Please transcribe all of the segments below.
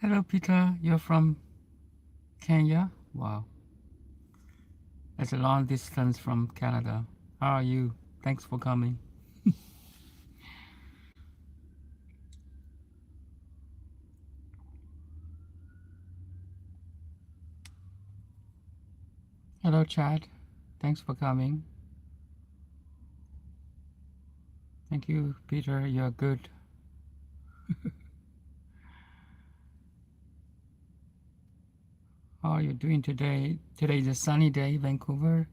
Hello, Peter. You're from Kenya? Wow. That's a long distance from Canada. How are you? Thanks for coming. Hello, Chad. Thanks for coming. Thank you, Peter. You're good. How are you doing today? Today is a sunny day, Vancouver.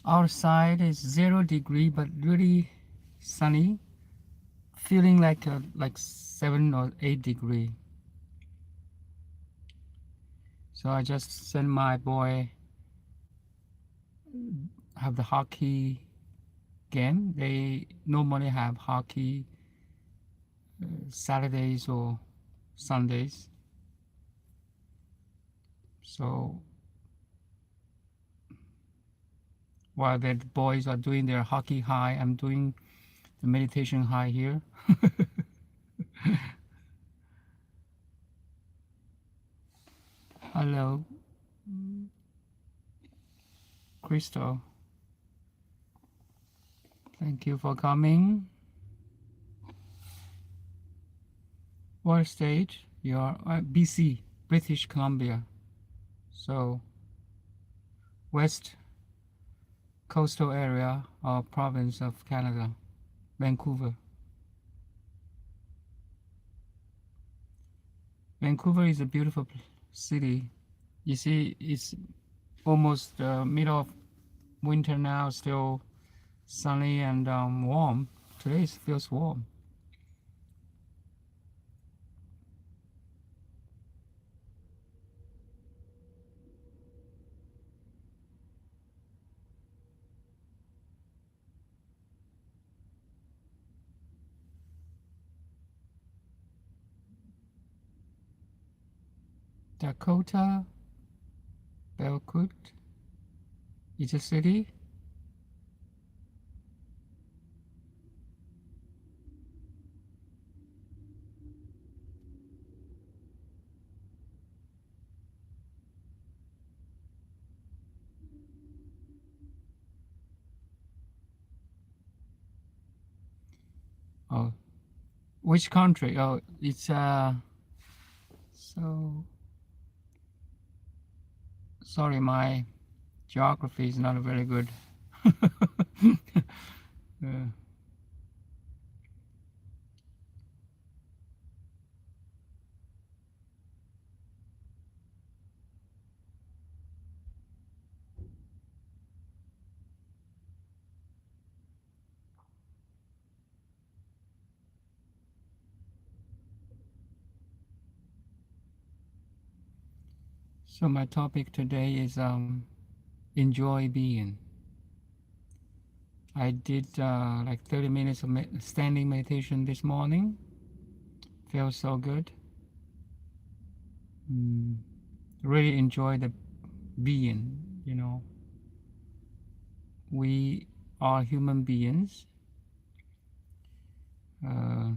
Outside is 0 degree, but really sunny. Feeling like 7 or 8 degree. So I just sent my boy have the hockey game. They normally have hockey Saturdays or Sundays. So while the boys are doing their hockey high, I'm doing the meditation high here. Hello, Crystal. Thank you for coming. What state? You're BC, British Columbia. So west coastal area or province of Canada, Vancouver. Vancouver is a beautiful city. You see, it's almost middle of winter now, still sunny and warm. Today it feels warm. Dakota, Belcourt is a city. Oh, which country? Oh, it's so sorry, my geography is not very good. So my topic today is enjoy being. I did like 30 minutes of standing meditation this morning. Feels so good. Mm, really enjoy the being. You know, we are human beings, uh,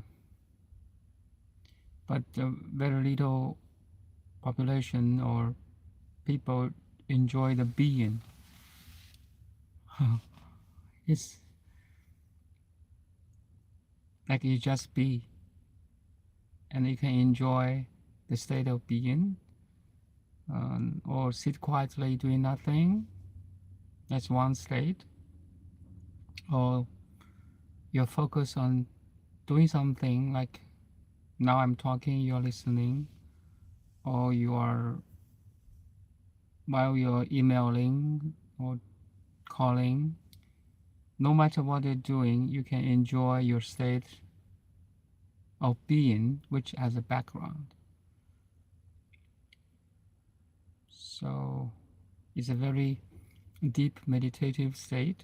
but very little population or people enjoy the being. It's like you just be, and you can enjoy the state of being, or sit quietly doing nothing. That's one state. Or you're focused on doing something, like now I'm talking, you're listening, or you are while you're emailing or calling. No matter what you're doing, you can enjoy your state of being, which has a background. So it's a very deep meditative state.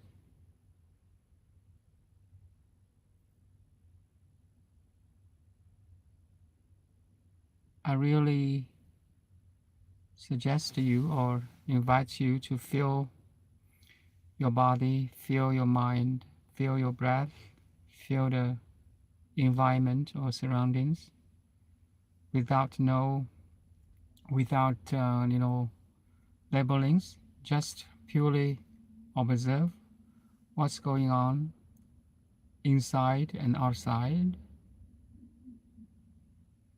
I really suggest to you or invite you to feel your body, feel your mind, feel your breath, feel the environment or surroundings without no without labelings, just purely observe what's going on inside and outside.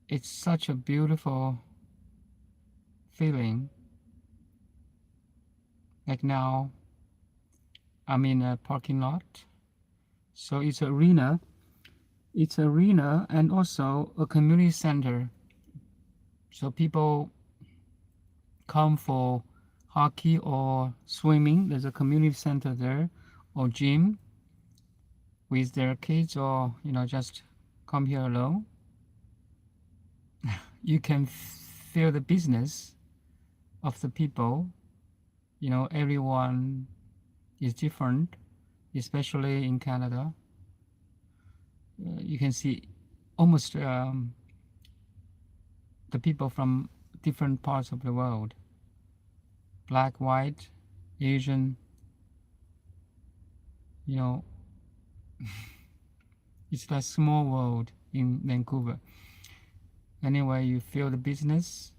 It's such a beautiful feeling. Like now, I'm in a parking lot, so it's arena. It's arena and also a community center. So people come for hockey or swimming. There's a community center there, or gym with their kids, or just come here alone. You can feel the business of the people. Everyone is different, especially in Canada. You can see almost the people from different parts of the world, black, white, Asian. It's a small world in Vancouver. Anyway, you feel the business,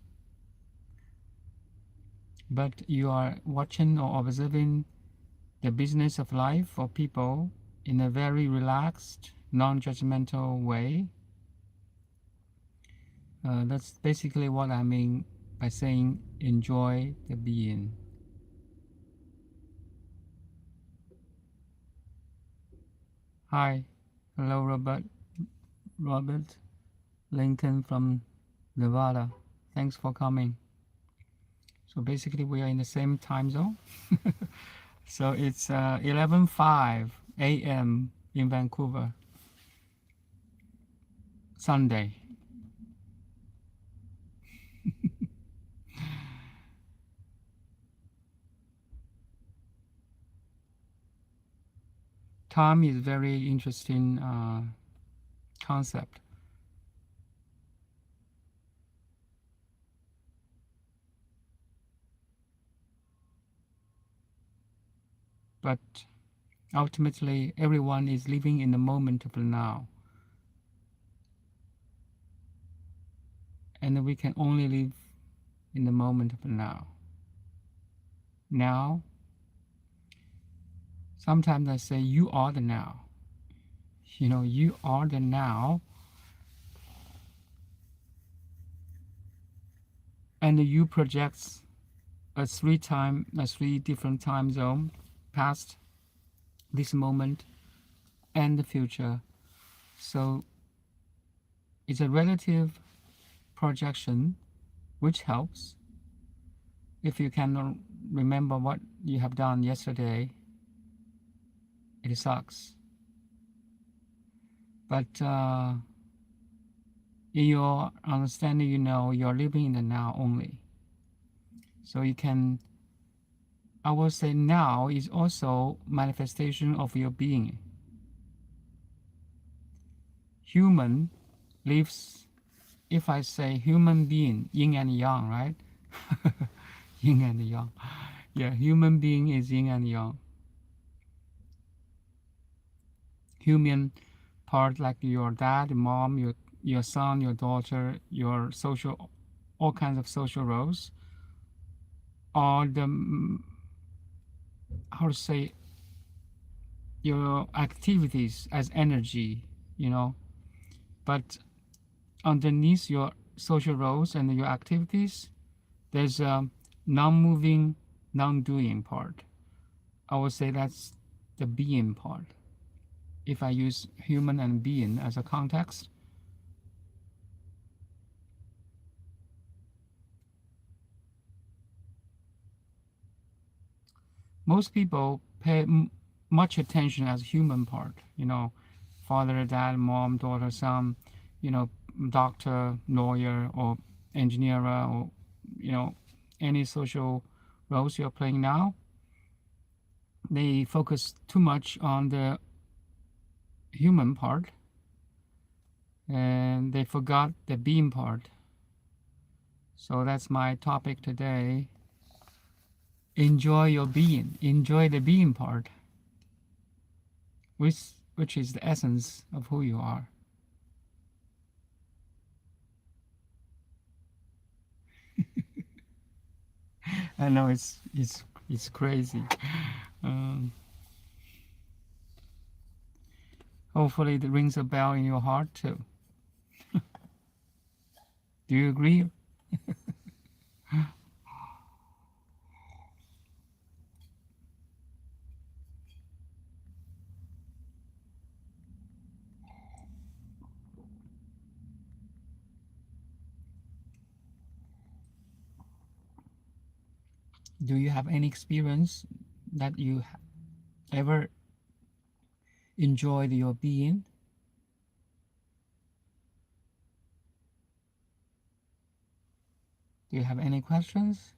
but you are watching or observing the business of life for people in a very relaxed, non-judgmental way. That's basically what I mean by saying enjoy the being. Hi, hello Robert Lincoln from Nevada. Thanks for coming. So basically we are in the same time zone. So it's 11:05 a.m. in Vancouver, Sunday. Time is very interesting concept. But ultimately, everyone is living in the moment of the now. And we can only live in the moment of the now. Now, sometimes I say, you are the now. You are the now. And you project a three different time zone, past, this moment, and the future. So it's a relative projection, which helps. If you cannot remember what you have done yesterday, it sucks. But in your understanding, you're living in the now only. So you can, I will say, now is also manifestation of your being. Human lives, if I say human being, yin and yang, right? Yin and yang. Yeah, human being is yin and yang. Human part, like your dad, mom, your son, your daughter, your social, all kinds of social roles, are the, how to say, your activities as energy, but underneath your social roles and your activities, there's a non-moving, non-doing part. I would say that's the being part. If I use human and being as a context, most people pay much attention as human part, father, dad, mom, daughter, son, doctor, lawyer, or engineer, or any social roles you're playing now. They focus too much on the human part, and they forgot the being part. So that's my topic today. Enjoy your being. Enjoy the being part, which is the essence of who you are. I know it's crazy. Um, hopefully it rings a bell in your heart too. Do you agree? Do you have any experience that you ever enjoyed your being? Do you have any questions?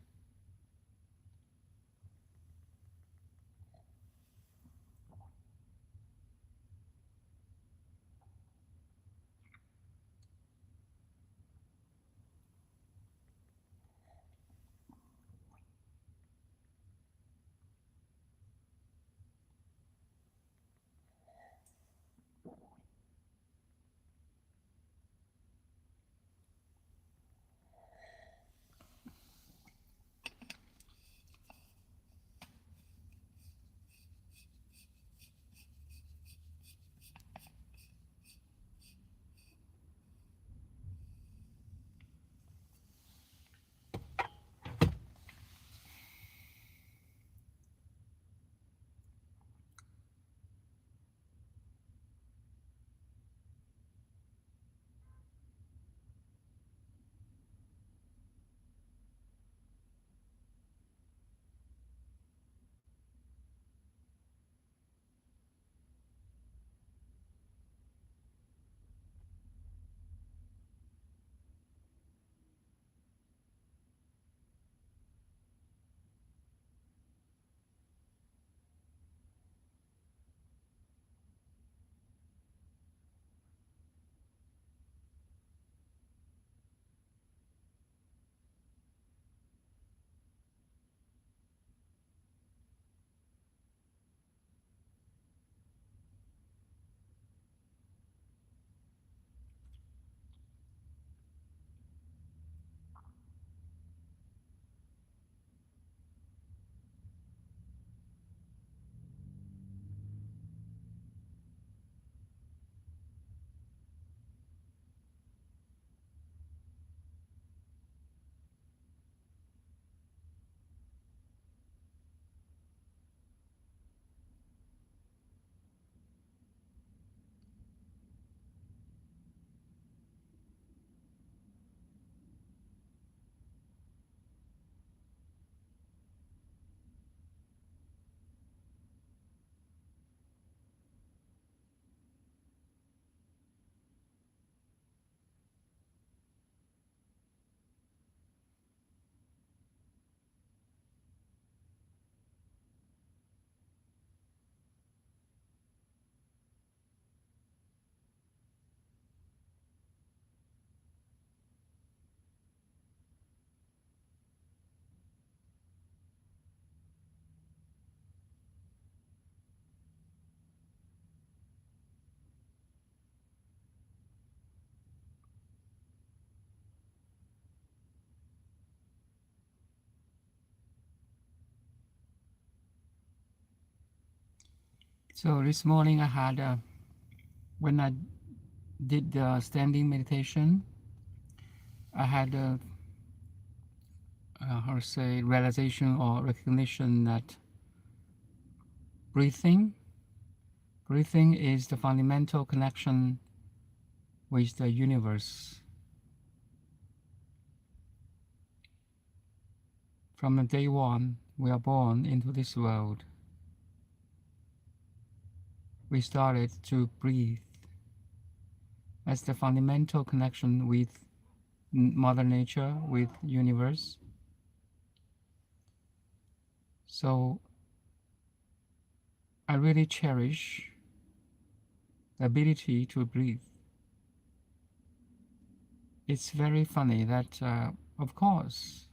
So this morning I had when I did the standing meditation, I had how to say realization or recognition that breathing breathing is the fundamental connection with the universe. From the day one we are born into this world, we started to breathe as the fundamental connection with Mother Nature, with universe. So I really cherish the ability to breathe. It's very funny that, of course,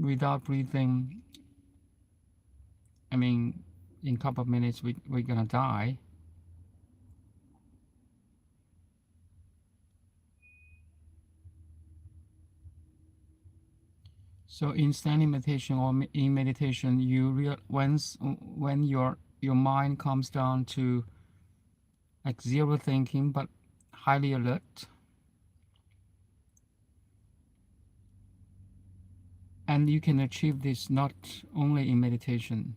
without breathing, I mean, in a couple of minutes we're gonna die. So in standing meditation or in meditation, when your mind comes down to like zero thinking but highly alert, and you can achieve this not only in meditation.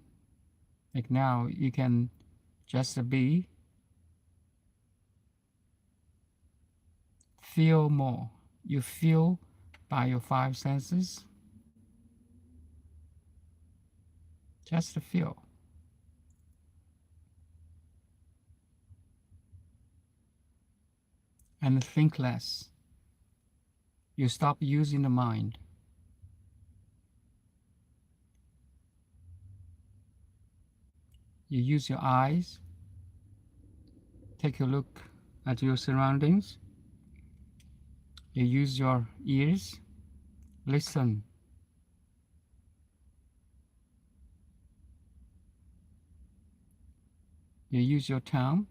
Like now, you can just be, feel more. You feel by your five senses, just to feel. And think less. You stop using the mind. You use your eyes, take a look at your surroundings. You use your ears, listen. You use your tongue,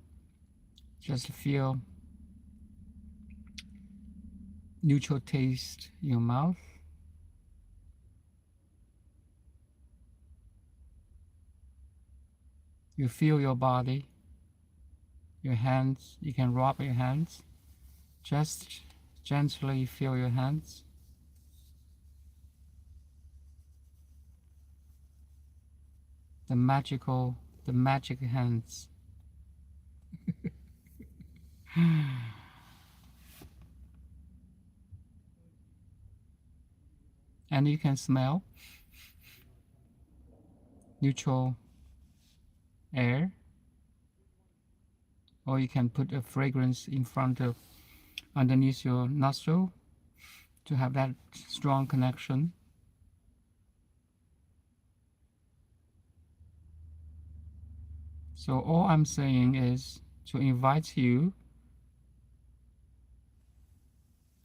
just feel neutral taste in your mouth. You feel your body, your hands. You can rub your hands. Just gently feel your hands. The magic hands. And you can smell neutral air, or you can put a fragrance in front of, underneath your nostril to have that strong connection. So all I'm saying is to invite you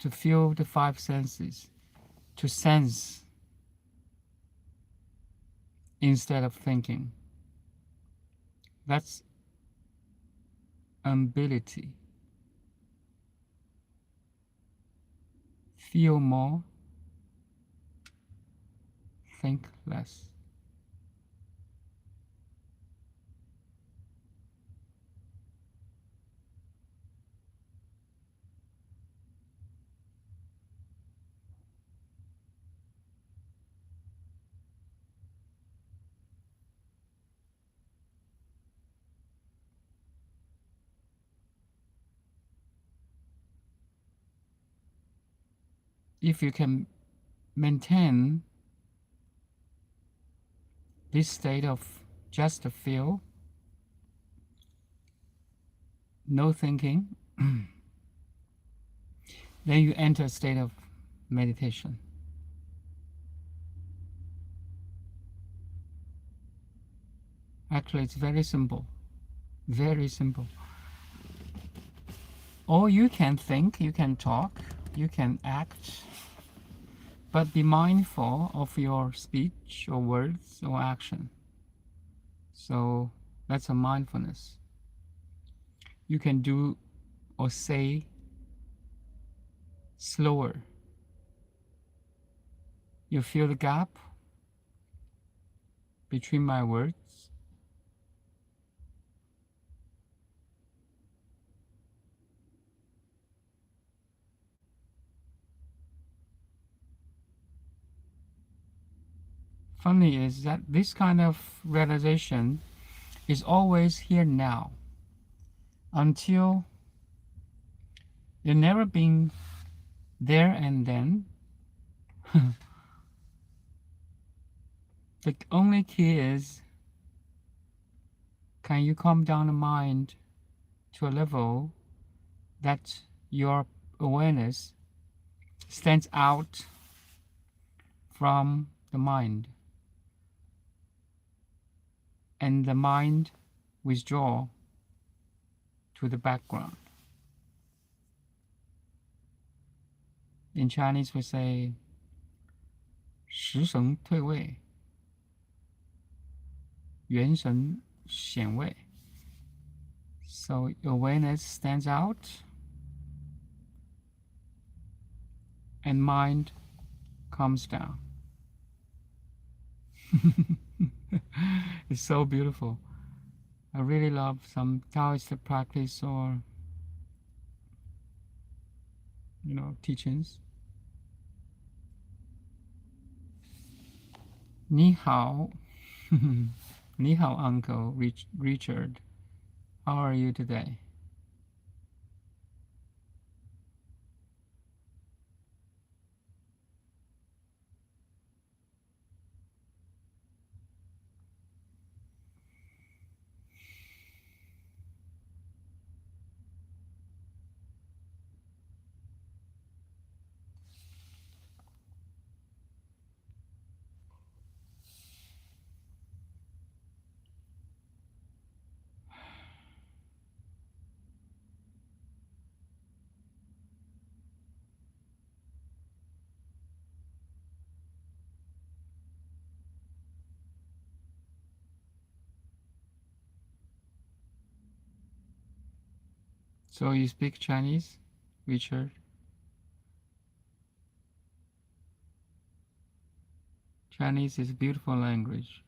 to feel the five senses, to sense instead of thinking. That's ability. Feel more, think less. If you can maintain this state of just a feel, no thinking, then you enter a state of meditation. Actually, it's very simple. Very simple. Or you can think, you can talk, you can act, but be mindful of your speech or words or action. So that's a mindfulness. You can do or say slower. You feel the gap between my words. Funny is that this kind of realization is always here now, until you've never been there and then. The only key is, can you calm down the mind to a level that your awareness stands out from the mind, and the mind withdraw to the background. In Chinese we say 食神退位，元神显位. So awareness stands out and mind comes down. It's so beautiful. I really love some Taoist practice or teachings. Ni hao, ni hao, Uncle Richard. How are you today? So you speak Chinese, Richard? Chinese is a beautiful language.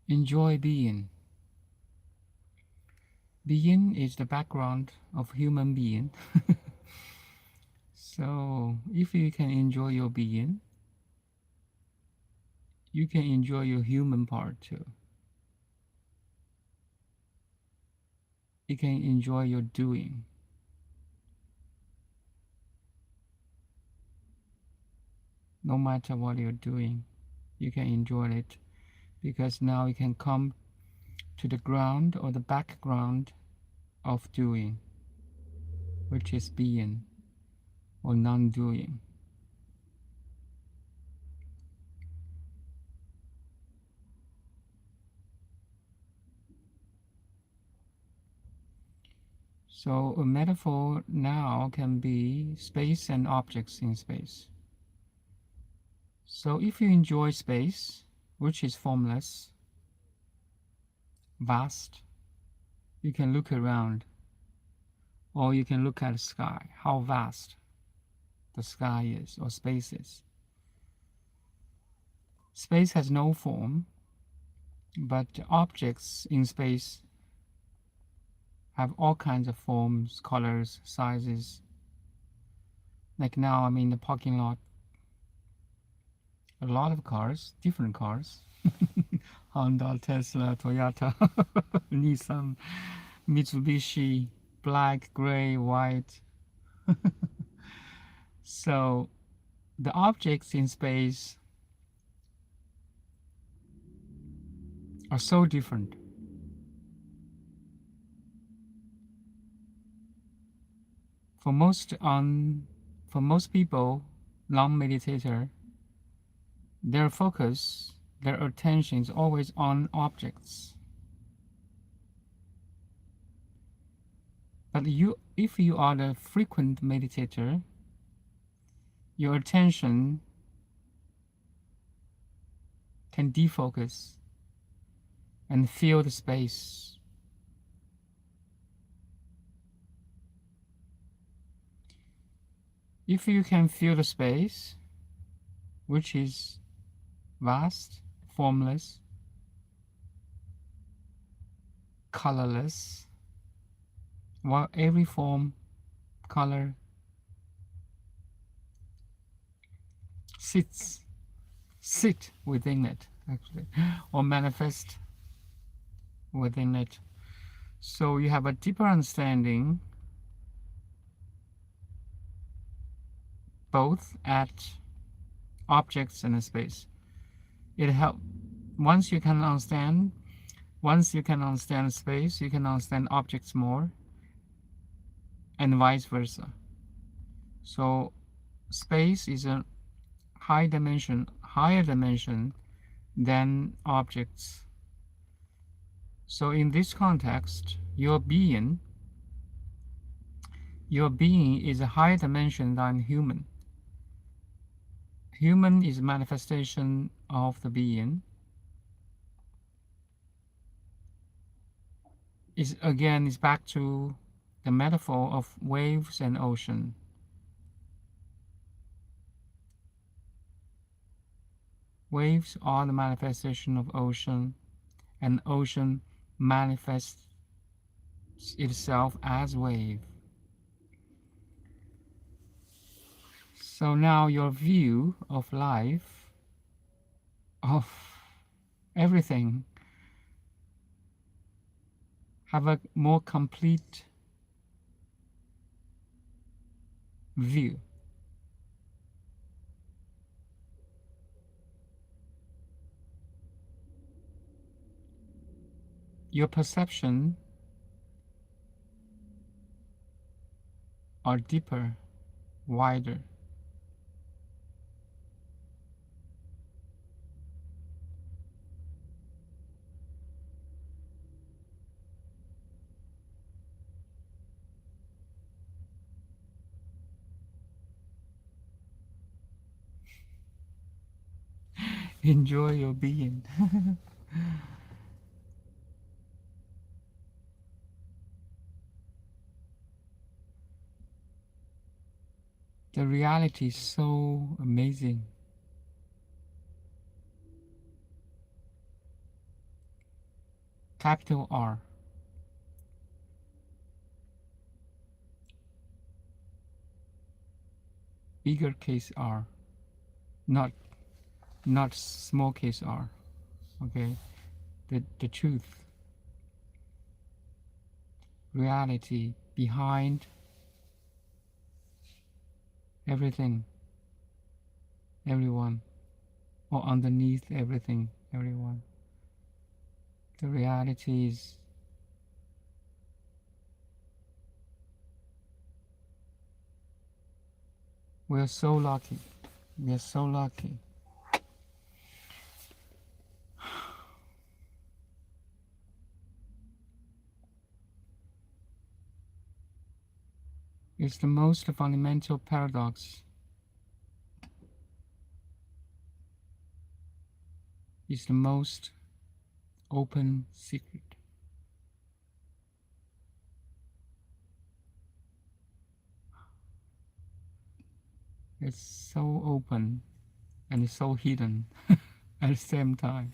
Enjoy being. Being is the background of human being. So if you can enjoy your being, you can enjoy your human part too. You can enjoy your doing. No matter what you're doing, you can enjoy it because now you can come to the ground or the background of doing, which is being or non-doing. So a metaphor now can be space and objects in space. So if you enjoy space, which is formless, vast, you can look around or you can look at the sky, how vast the sky is or space is. Space has no form, but objects in space have all kinds of forms, colors, sizes. Like now I'm in the parking lot. A lot of cars, different cars. Honda, Tesla, Toyota, Nissan, Mitsubishi, black, gray, white. So the objects in space are so different. For most people, non-meditator, their focus, their attention is always on objects. But if you are the frequent meditator, your attention can defocus and feel the space. If you can feel the space, which is vast, formless, colorless, while every form, color sit within it, actually, or manifest within it. So you have a deeper understanding both at objects and space. It helps once you can understand space, you can understand objects more, and vice versa. So space is a higher dimension than objects. So in this context, your being is a higher dimension than human. Human is a manifestation of the being. Is back to the metaphor of waves and ocean. Waves are the manifestation of ocean, and ocean manifests itself as wave. So now your view of life, of everything, have a more complete view. Your perception are deeper, wider. Enjoy your being. The reality is so amazing. Capital R. Bigger case R. Not small case R. Okay? The truth. Reality behind everything, everyone, or underneath everything, everyone. The reality is we're so lucky. We're so lucky. It's the most fundamental paradox. It's the most open secret. It's so open and it's so hidden at the same time.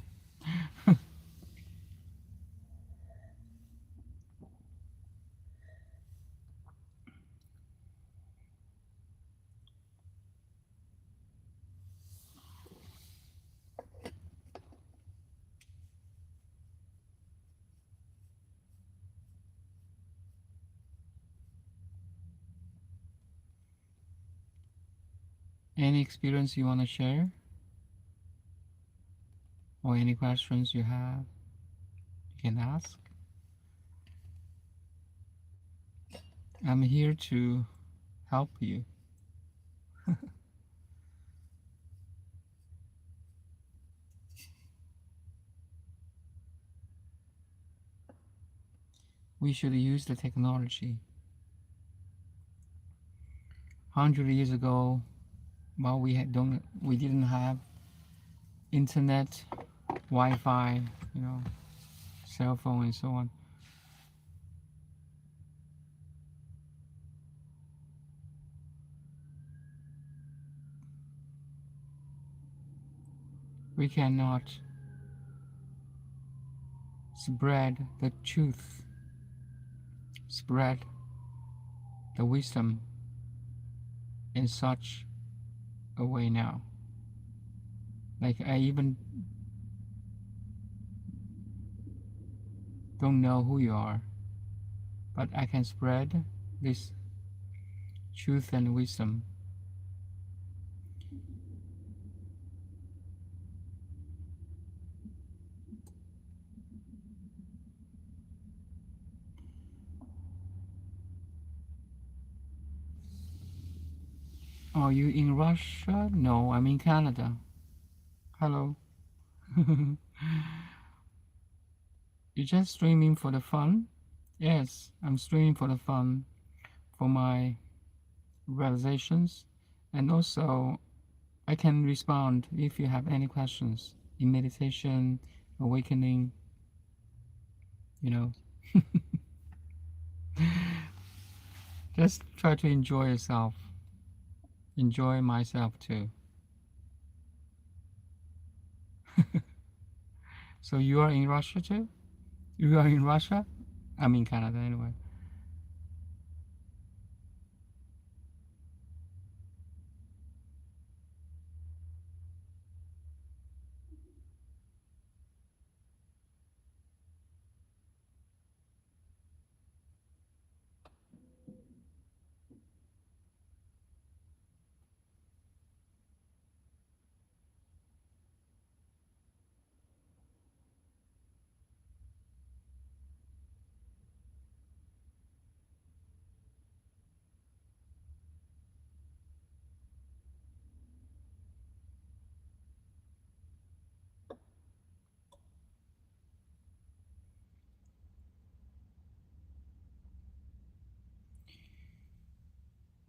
Any experience you want to share? Or any questions you have, you can ask. I'm here to help you. We should use the technology. 100 years ago, well, we didn't have internet, Wi-Fi, you know, cell phone, and so on. We cannot spread the truth, spread the wisdom in such a way now. Like I even don't know who you are, but I can spread this truth and wisdom. Are you in Russia? No, I'm in Canada. Hello. You just streaming for the fun? Yes, I'm streaming for the fun, for my realizations, and also I can respond if you have any questions in meditation, awakening, you know. Just try to enjoy yourself. Enjoy myself too. So you are in Russia too? You are in Russia? I'm in Canada anyway.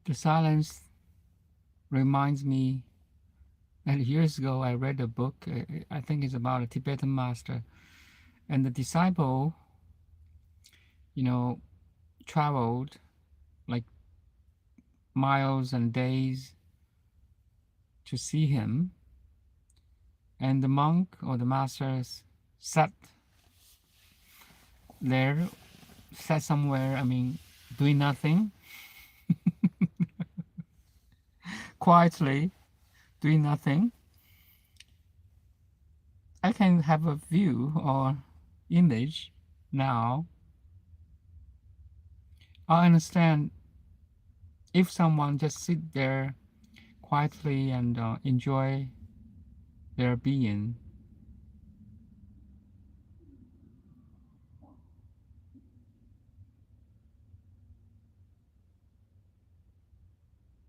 The silence reminds me that years ago I read a book, I think it's about a Tibetan master, and the disciple, you know, traveled like miles and days to see him, and the monk or the master sat there, sat somewhere, I mean, doing nothing, quietly doing nothing. I can have a view or image now. I understand if someone just sit there quietly and enjoy their being.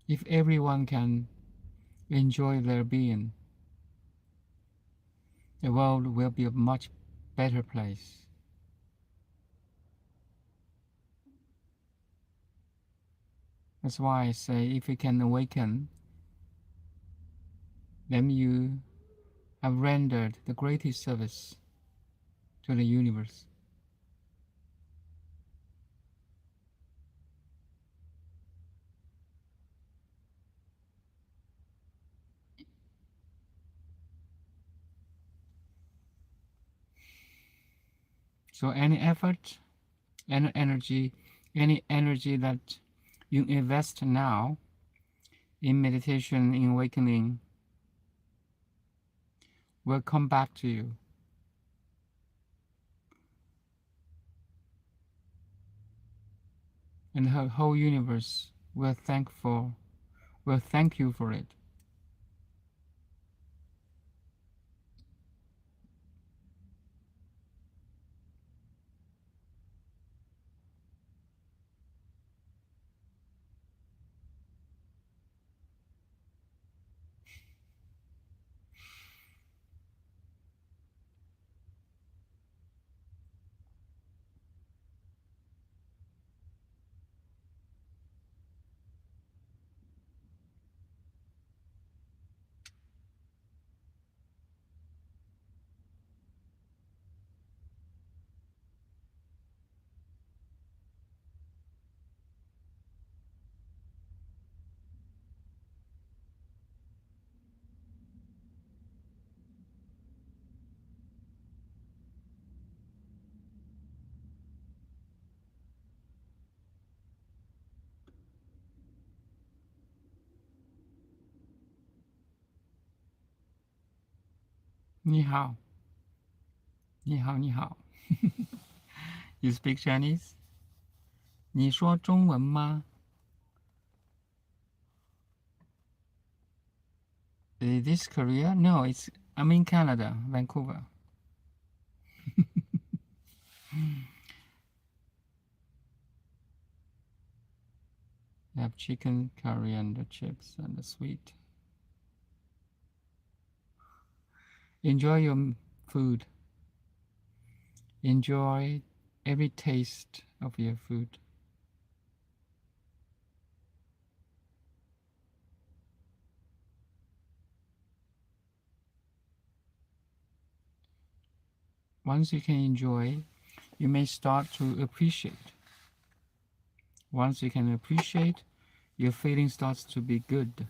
If everyone can enjoy their being, the world will be a much better place. That's why I say if you can awaken, then you have rendered the greatest service to the universe. So any effort, any energy that you invest now in meditation, in awakening, will come back to you. And the whole universe will thank you for it. 你好，你好，你好。You speak Chinese? 你说中文吗？ Is this Korea? No, I'm in Canada, Vancouver. I have chicken curry and the chips and the sweet. Enjoy your food. Enjoy every taste of your food. Once you can enjoy, you may start to appreciate. Once you can appreciate, your feeling starts to be good.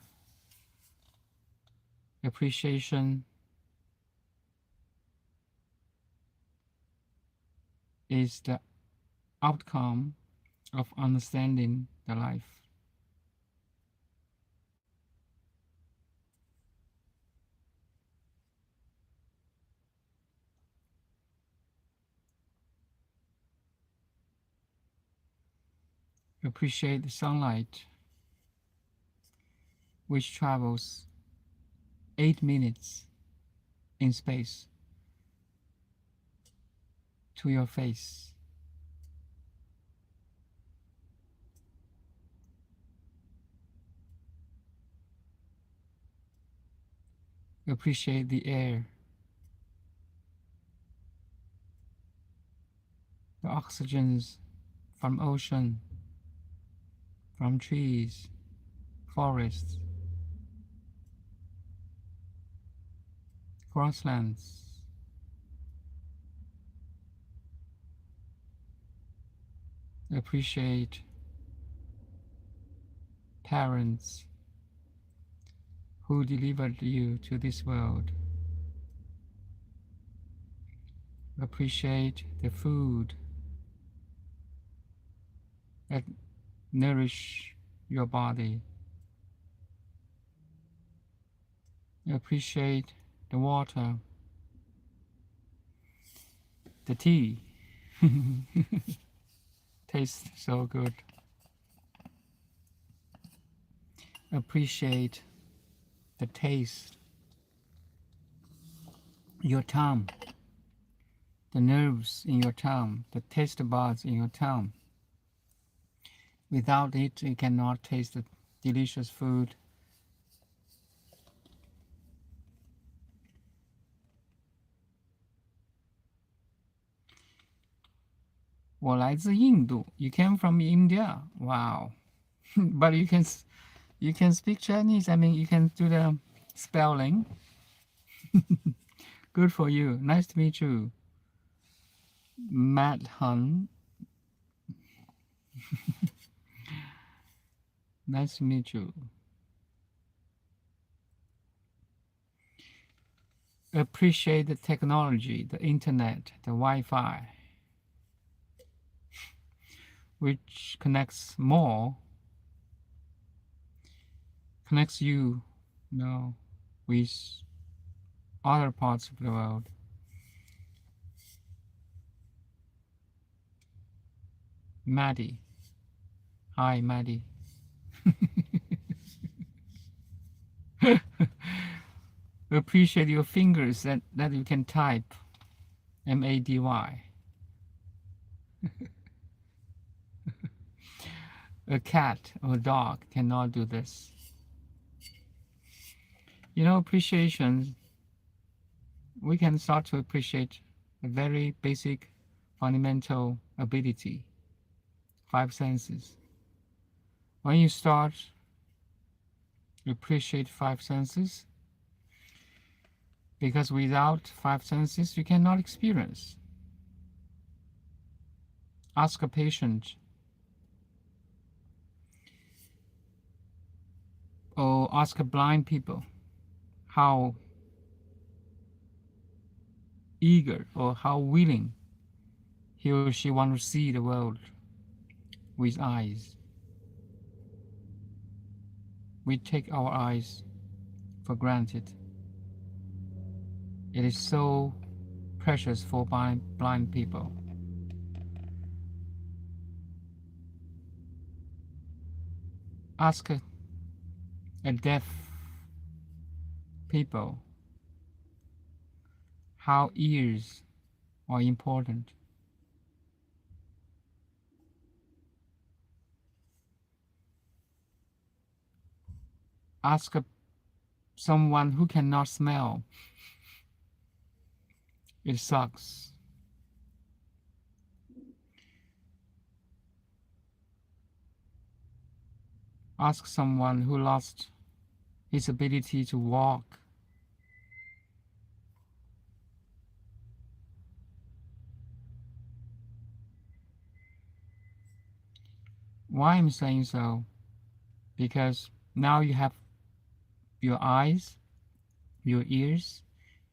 Appreciation is the outcome of understanding the life. Appreciate the sunlight, which travels 8 minutes in space to your face. Appreciate the air, the oxygens from ocean, from trees, forests, grasslands. Appreciate parents who delivered you to this world. Appreciate the food that nourish your body. Appreciate the water, the tea. Tastes so good. Appreciate the taste, your tongue, the nerves in your tongue, the taste buds in your tongue. Without it, you cannot taste the delicious food. 我来自印度. You came from India. Wow. But you can speak Chinese. I mean, you can do the spelling. Good for you. Nice to meet you. Matt Hun. Nice to meet you. Appreciate the technology, the internet, the Wi-Fi, which connects you, with other parts of the world. Maddie. Hi, Maddie. Appreciate your fingers that you can type. M-A-D-Y. A cat or a dog cannot do this. Appreciation, we can start to appreciate a very basic fundamental ability, 5 senses. When you start to appreciate 5 senses, because without 5 senses you cannot experience. Ask a patient or ask a blind people how eager or how willing he or she want to see the world with eyes. We take our eyes for granted. It is so precious for blind people. Ask a deaf people how ears are important. Ask someone who cannot smell. It sucks. Ask someone who lost his ability to walk. Why I'm saying so? Because now you have your eyes, your ears,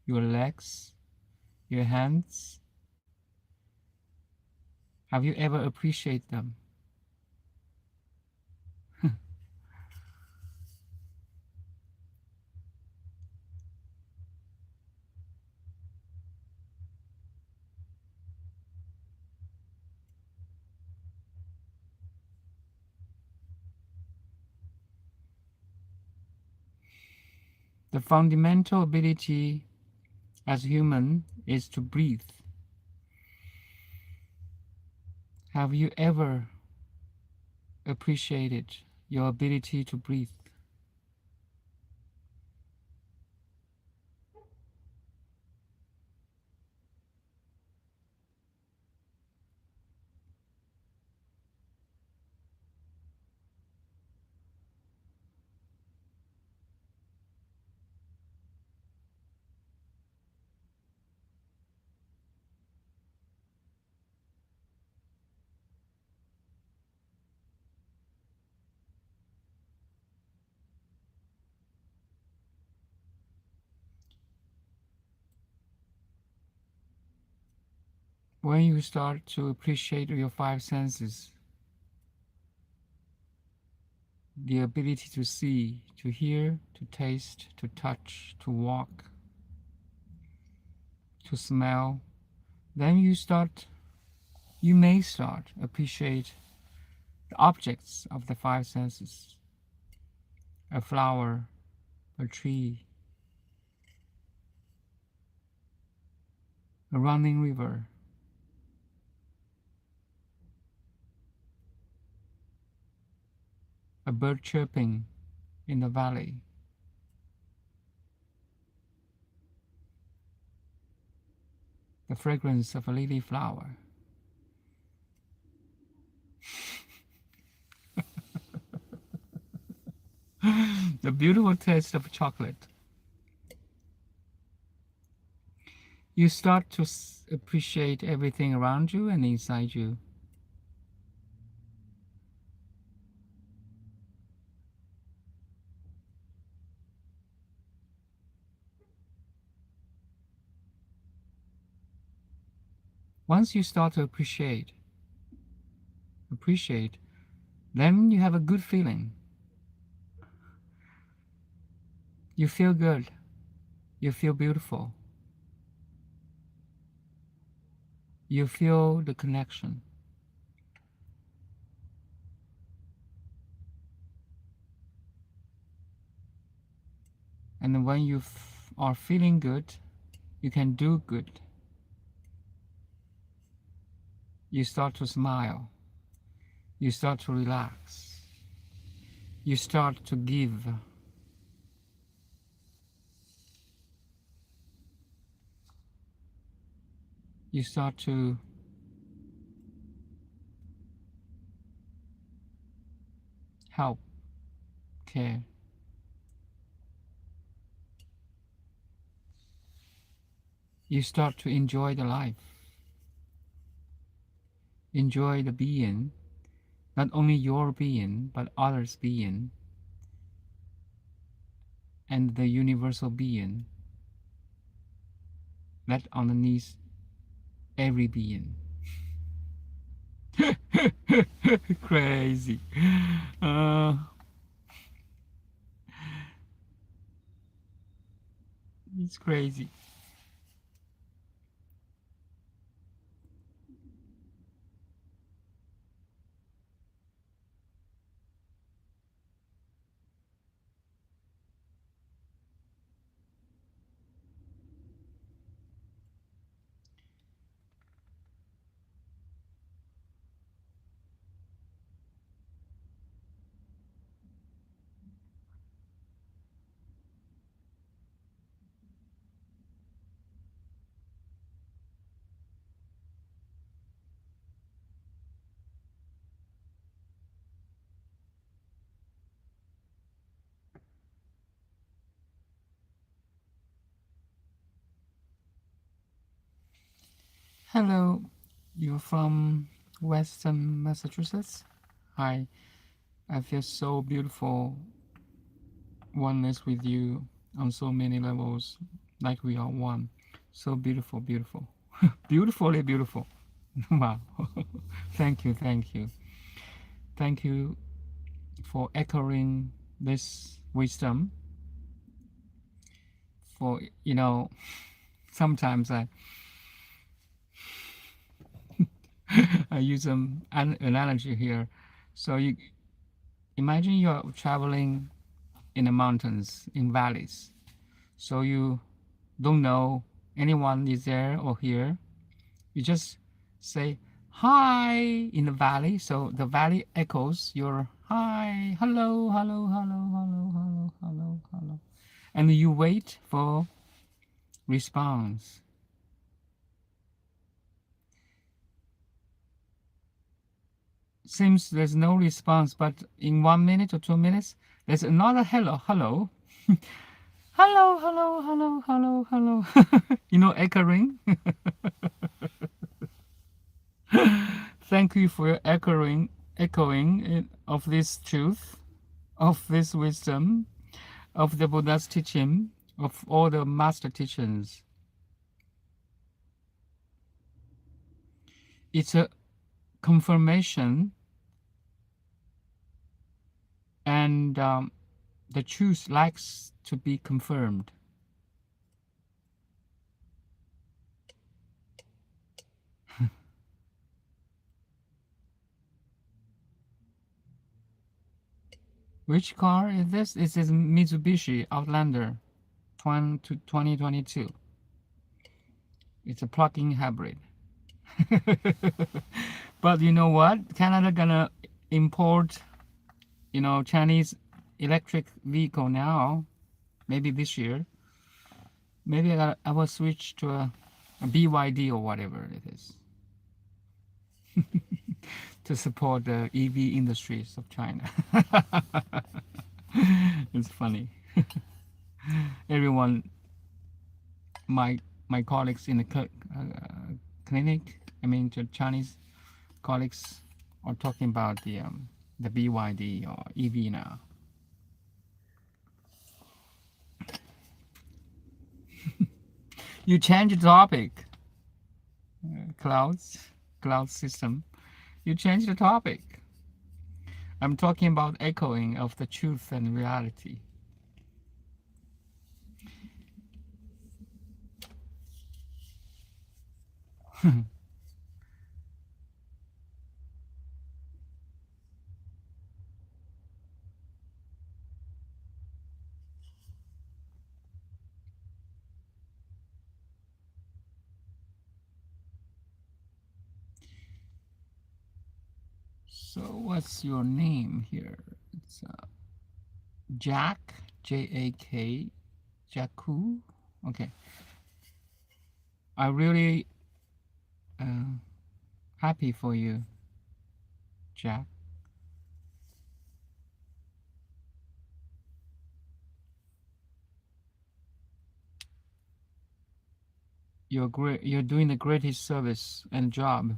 your legs, your hands. Have you ever appreciated them? The fundamental ability as human is to breathe. Have you ever appreciated your ability to breathe? When you start to appreciate your five senses, the ability to see, to hear, to taste, to touch, to walk, to smell, then you may start appreciate the objects of the five senses. A flower, a tree, a running river, a bird chirping in the valley, the fragrance of a lily flower. The beautiful taste of chocolate. You start to appreciate everything around you and inside you. Once you start to appreciate, then you have a good feeling. You feel good. You feel beautiful. You feel the connection. And when you are feeling good, you can do good. You start to smile. You start to relax. You start to give. You start to help, care. You start to enjoy the life. Enjoy the being, not only your being, but others' being, and the universal being that underneath every being. Crazy. It's crazy. Hello, you're from Western Massachusetts? Hi, I feel so beautiful oneness with you on so many levels, like we are one. So beautiful, beautiful. Beautifully beautiful. Wow. Thank you, thank you. Thank you for echoing this wisdom. For, sometimes I use an analogy here. So you imagine you're traveling in the mountains, in valleys. So you don't know anyone is there or here. You just say hi in the valley. So the valley echoes your hi, hello, hello, hello, hello, hello, hello, hello. And you wait for response. Seems there's no response, but in 1 minute or 2 minutes, there's another hello, hello. Hello, hello, hello, hello, hello. Echoing. Thank you for your echoing of this truth, of this wisdom, of the Buddha's teaching, of all the master teachings. It's a confirmation, and the truth likes to be confirmed. Which car is this? This is Mitsubishi Outlander 2022. It's a plug-in hybrid. But you know what? Canada gonna import, Chinese electric vehicle now. Maybe this year. Maybe I will switch to a BYD or whatever it is to support the EV industries of China. It's funny. Everyone, my my colleagues in the clinic, the Chinese colleagues, are talking about the BYD or EV now. You change the topic. Cloud system. You change the topic. I'm talking about echoing of the truth and reality. So what's your name here? It's Jack, J-A-K, Jaku. Okay. I really happy for you, Jack. You're great. You're doing the greatest service and job,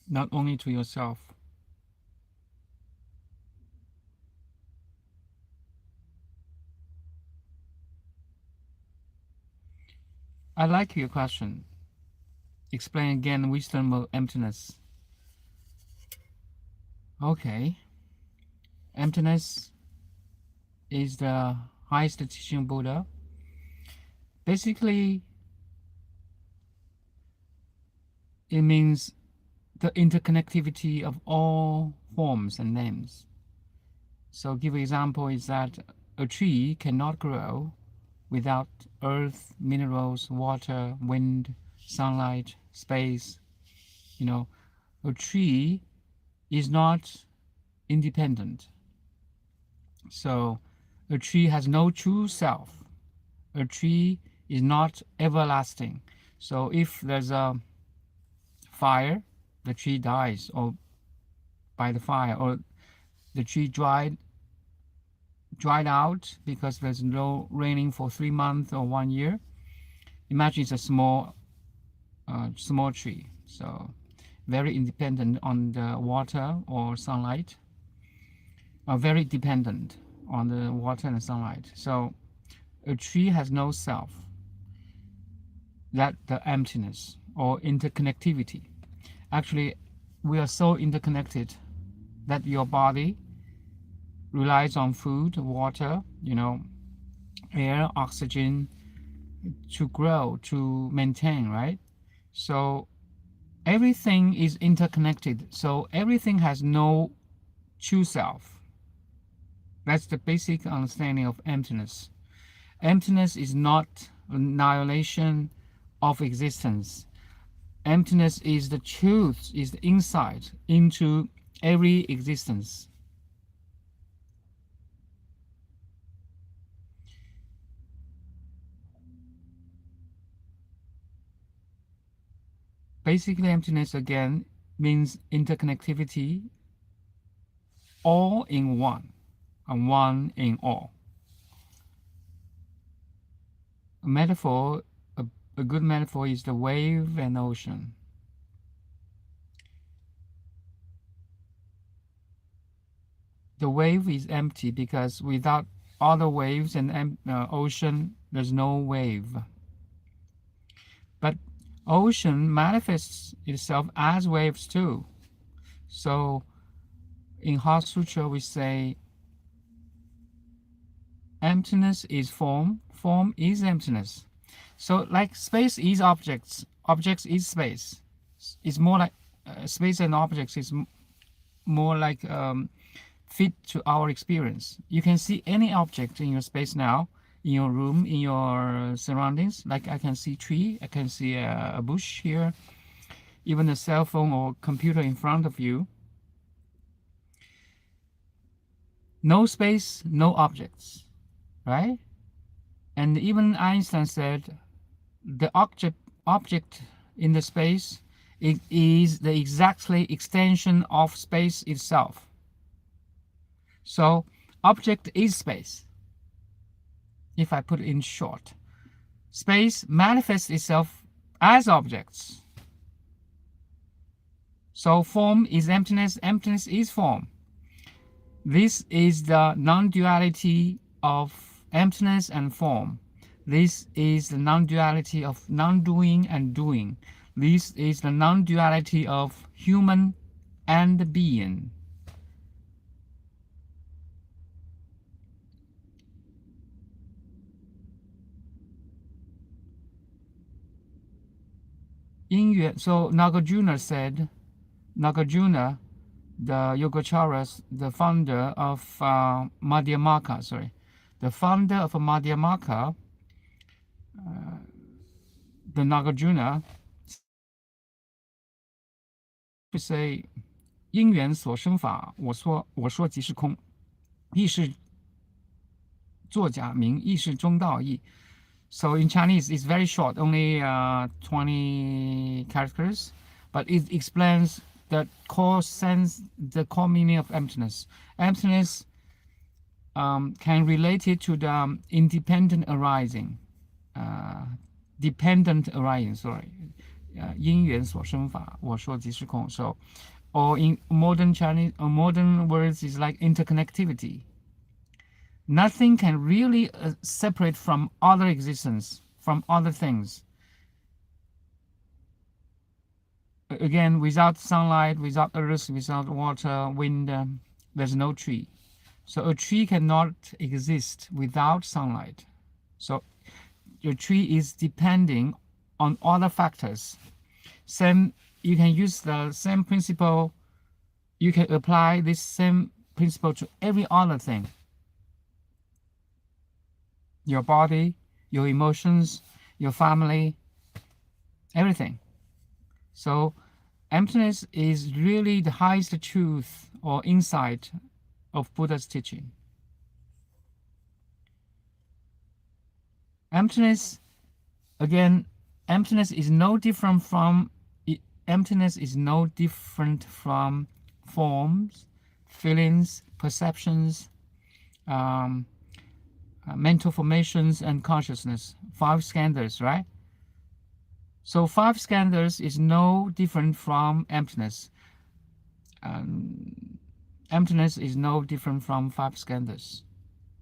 not only to yourself. I like your question. Explain again wisdom of emptiness. Okay. Emptiness is the highest teaching Buddha. Basically, it means the interconnectivity of all forms and names. So give example is that a tree cannot grow without earth, minerals, water, wind, sunlight, space. A tree is not independent. So a tree has no true self. A tree is not everlasting. So if there's a fire, the tree dies or by the fire, or the tree dried out because there's no raining for 3 months or 1 year. Imagine it's a small small tree. So very independent on the water or sunlight. Very dependent on the water and sunlight. So a tree has no self. That the emptiness or interconnectivity. Actually, we are so interconnected that your body relies on food, water, air, oxygen to grow, to maintain, right? So everything is interconnected. So everything has no true self. That's the basic understanding of emptiness. Emptiness is not annihilation of existence. Emptiness is the truth, is the insight into every existence. Basically, emptiness again means interconnectivity, all in one, and one in all. A metaphor, a good metaphor is the wave and ocean. The wave is empty because without other waves and ocean, there's no wave. But ocean manifests itself as waves too. So in Heart Sutra we say emptiness is form, form is emptiness. So like space is objects, objects is space. It's more like space and objects is more like fit to our experience. You can see any object in your space now, in your room, in your surroundings. Like I can see tree, I can see a bush here, even a cell phone or computer in front of you. No space, no objects, right? And even Einstein said the object in the space is the exactly extension of space itself. So object is space. If I put it in short, space manifests itself as objects. So form is emptiness, emptiness is form. This is the non-duality of emptiness and form. This is the non-duality of non-doing and doing. This is the non-duality of human and being. So Nagarjuna said, Nagarjuna, the Yogacaras, the founder of Madhyamaka, the founder of Madhyamaka, the Nagarjuna, to say, 因缘所生法，我说即是空，意是作假名，意是中道义。So in Chinese, it's very short, only 20 characters, but it explains the core sense, the core meaning of emptiness. Emptiness can relate it to the independent arising, dependent arising. Sorry, 因缘所生法，我说即是空。So, or in modern Chinese, or modern words is like interconnectivity. Nothing can really separate from other existence, from other things. Again, without sunlight, without earth, without water, wind, there's no tree. So a tree cannot exist without sunlight. So your tree is depending on other factors. Same, you can use the same principle. You can apply this same principle to every other thing. Your body, your emotions, your family, everything. So emptiness is really the highest truth or insight of Buddha's teaching. Emptiness, again, emptiness is no different from forms, feelings, perceptions, mental formations and consciousness, 5 skandhas, right? So 5 skandhas is no different from emptiness. Emptiness is no different from 5 skandhas.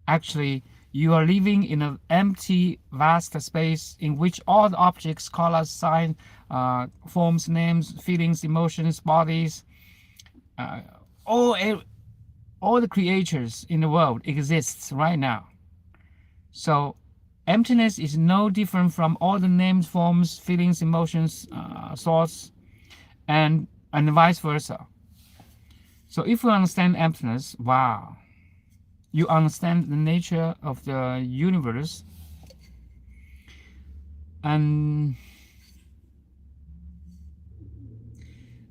Actually, you are living in an empty, vast space in which all the objects, colors, signs, forms, names, feelings, emotions, bodies, uh, all all the creatures in the world exists right now. So emptiness is no different from all the names, forms, feelings, emotions, thoughts, and vice versa. So if you understand emptiness, wow, you understand the nature of the universe, and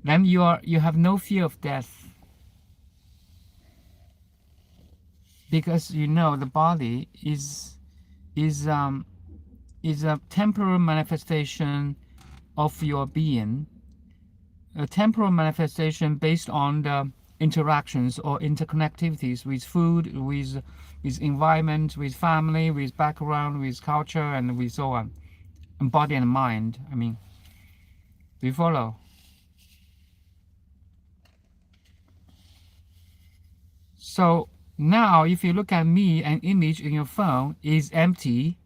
then you have no fear of death, because you know the body is a temporal manifestation of your being, a temporal manifestation based on the interactions or interconnectivities with food, with environment, with family, with background, with culture, and with so on, and body and mind. I mean, do you follow? So now, if you look at me, an image in your phone is empty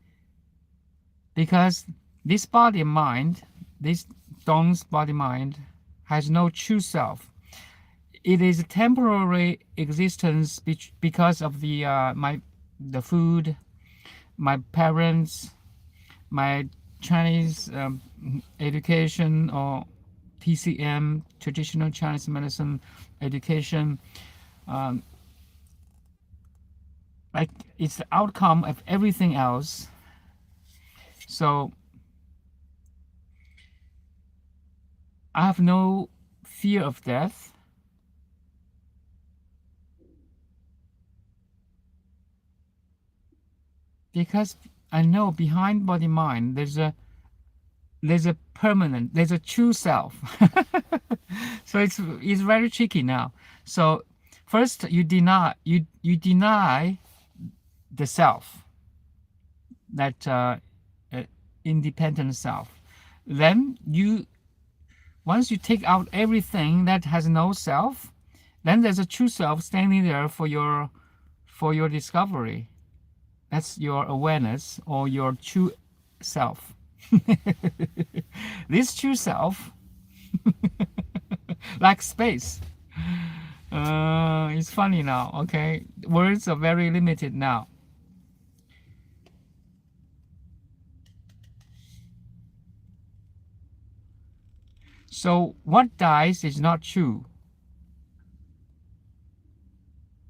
because this body and mind, this Dong's body mind, has no true self. It is a temporary existence because of the food, my parents, my Chinese education, or TCM, traditional Chinese medicine education. Um, like it's the outcome of everything else. So I have no fear of death. Because I know behind body mind there's a permanent, there's a true self. So it's very tricky now. So first you deny the self, that independent self. Then once you take out everything that has no self, then there's a true self standing there for your discovery. That's your awareness or your true self. This true self, like space. It's funny now, okay? Words are very limited now. So what dies is not true.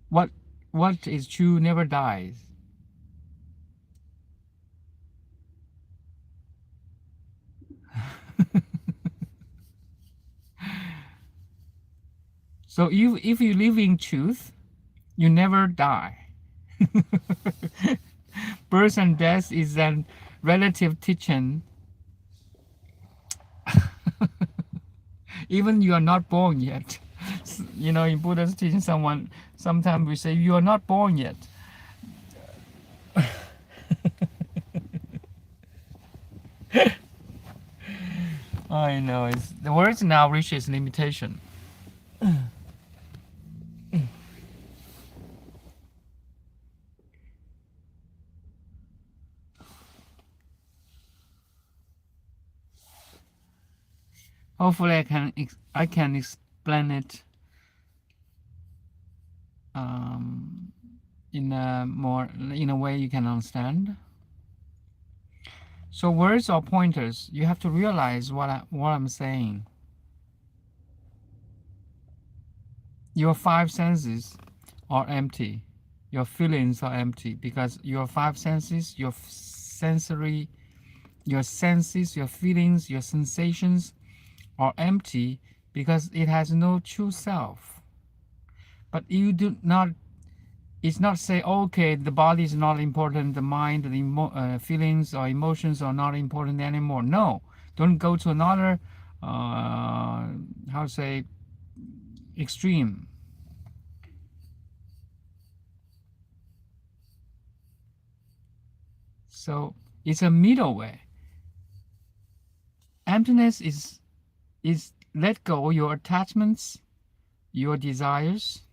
What is true never dies. So if you live in truth, you never die. Birth and death is an relative teaching. Even you are not born yet. You know, in Buddha's teaching, sometimes we say you are not born yet. I know the words now reach its limitation. Hopefully, I can explain it in a way you can understand. So words are pointers. You have to realize what I'm saying. Your 5 senses are empty. Your feelings are empty because your 5 senses, your sensory, your senses, your feelings, your sensations are empty because it has no true self. But you do not, it's not say, okay, the body is not important, the mind, the feelings or emotions are not important anymore. No, don't go to another, how to say, extreme. So it's a middle way. Emptiness is let go your attachments, your desires,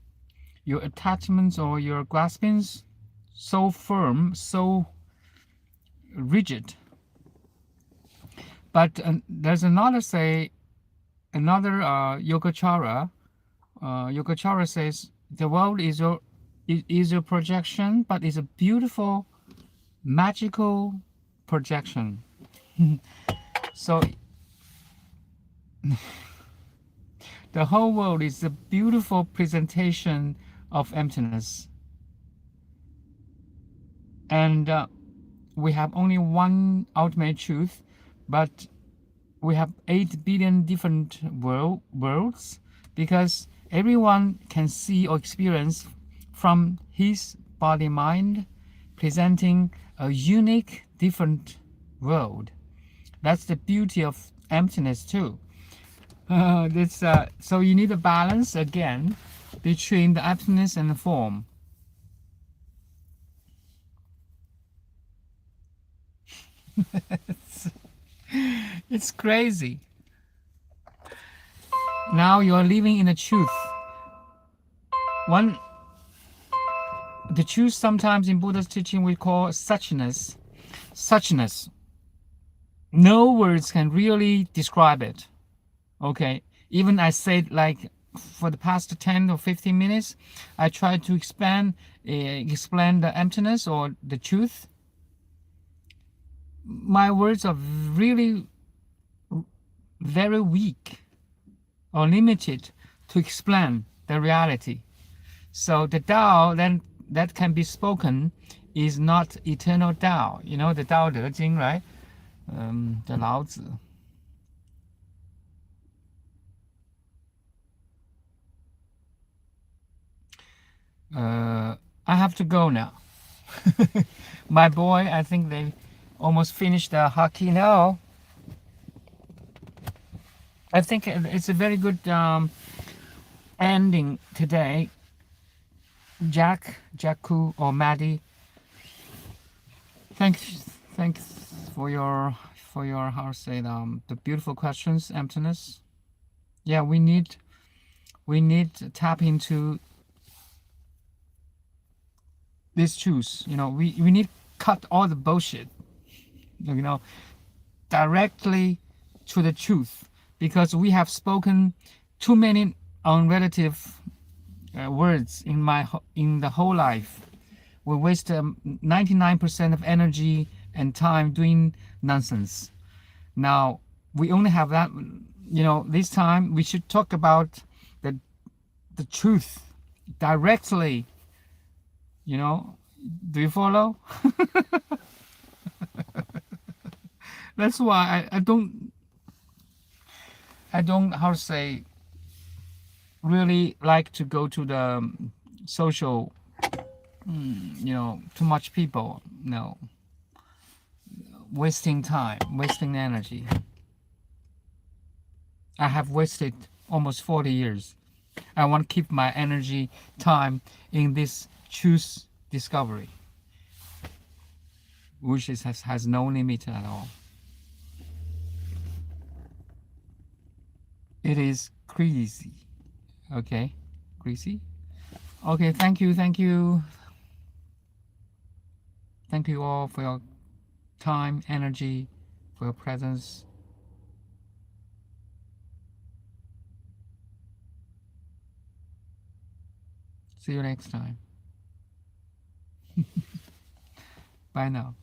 your attachments or your graspings, so firm, so rigid. But there's another Yogacara. Yogacara says the world is your projection, but it's a beautiful, magical projection. So the whole world is a beautiful presentation of emptiness. And we have only one ultimate truth, but we have 8 billion different worlds, because everyone can see or experience from his body mind, presenting a unique, different world. That's the beauty of emptiness too. So you need a balance again between the emptiness and the form. It's crazy. Now you're living in the truth. The truth sometimes in Buddha's teaching we call suchness. Suchness. No words can really describe it. Okay. Even I said, like, for the past 10 or 15 minutes, I tried to explain the emptiness or the truth. My words are really very weak or limited to explain the reality. So the Tao then that can be spoken is not eternal Tao. You know the Tao De Jing, right? The Lao Tzu. I have to go now. My boy, I think they almost finished the hockey now. I think it's a very good ending today. Jaku, or Maddie, thanks for your how to say the beautiful questions. Emptiness. Yeah, we need to tap into this truth. You know, we need to cut all the bullshit. You know, directly to the truth, because we have spoken too many unrelative words in the whole life. We waste 99% of energy and time doing nonsense. Now we only have that. You know, this time we should talk about the truth directly. You know, do you follow? That's why I don't how to say really like to go to the social, you know, too much people. No, wasting time, wasting energy. I have wasted almost 40 years. I want to keep my energy, time in this truth discovery, which has no limit at all. It is crazy. Okay, crazy. Okay, thank you all for your time, energy, for your presence. See you next time. Bye now.